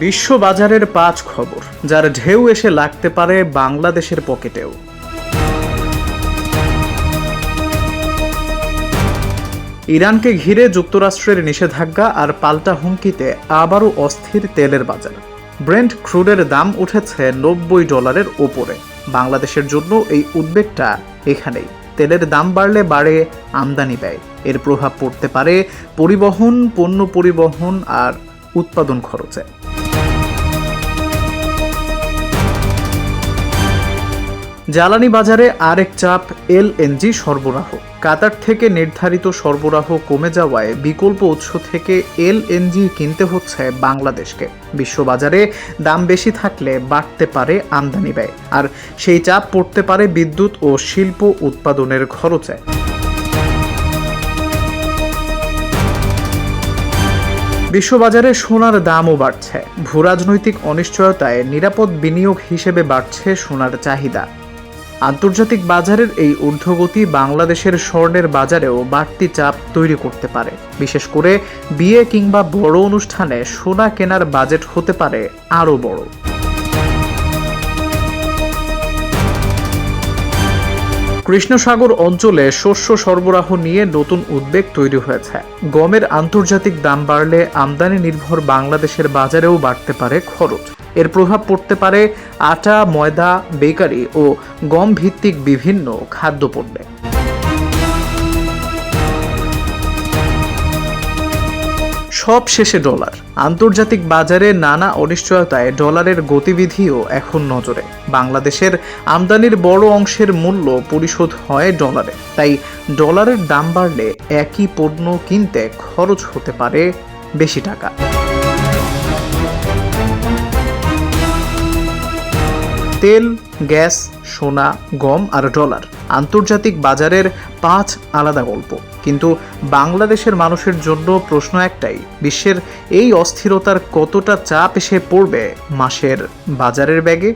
বিশ্ব বাজারের 5 খবর যার ঢেউ এসে লাগতে পারে বাংলাদেশের পকেটেও। ইরানকে ঘিরে যুক্তরাষ্ট্রের নিষেধাজ্ঞা আর পাল্টা হুমকিতে আবারও অস্থির তেলের বাজার। ব্রেন্ট ক্রুডের দাম উঠেছে $90 ওপরে। বাংলাদেশের জন্য এই উদ্বেগটা এখানেই। তেলের দাম বাড়লে বাড়ে আমদানি ব্যয়। এর প্রভাব পড়তে পারে পরিবহন, পণ্য পরিবহন আর উৎপাদন খরচে। জ্বালানি বাজারে আরেক চাপ এলএনজি সরবরাহ। কাতার থেকে নির্ধারিত সরবরাহ কমে যাওয়ায় বিকল্প উৎস থেকে এলএনজি কিনতে হচ্ছে বাংলাদেশকে। বিশ্ববাজারে দাম বেশি থাকলে বাড়তে পারে আমদানি ব্যয়, আর সেই চাপ পড়তে পারে বিদ্যুৎ ও শিল্প উৎপাদনের খরচে। বিশ্ববাজারে সোনার দামও বাড়ছে। ভূরাজনৈতিক অনিশ্চয়তায় নিরাপদ বিনিয়োগ হিসেবে বাড়ছে সোনার চাহিদা। আন্তর্জাতিক বাজারের এই ঊর্ধ্বগতি বাংলাদেশের স্বর্ণের বাজারেও বাড়তি চাপ তৈরি করতে পারে। বিশেষ করে বিয়ে কিংবা বড় অনুষ্ঠানে সোনা কেনার বাজেট হতে পারে আরও বড়। কৃষ্ণসাগর অঞ্চলে শস্য সরবরাহ নিয়ে নতুন উদ্বেগ তৈরি হয়েছে। গমের আন্তর্জাতিক দাম বাড়লে আমদানি নির্ভর বাংলাদেশের বাজারেও বাড়তে পারে খরচ। এর প্রভাব পড়তে পারে আটা, ময়দা, বেকারি ও গম ভিত্তিক বিভিন্ন খাদ্যপণ্যে। সব শেষে ডলার। আন্তর্জাতিক বাজারে নানা অনিশ্চয়তায় ডলারের গতিবিধিও এখন নজরে। বাংলাদেশের আমদানির বড় অংশের মূল্য পরিশোধ হয় ডলারে, তাই ডলারের দাম বাড়লে একই পণ্য কিনতে খরচ হতে পারে বেশি টাকা। তেল, গ্যাস, সোনা, গম আর ডলার আন্তর্জাতিক বাজারের 5 আলাদা গল্প। কিন্তু বাংলাদেশের মানুষের জন্য প্রশ্ন একটাই, বিশ্বের এই অস্থিরতার কতটা চাপ এসে পড়বে মাসের বাজারের ব্যাগে?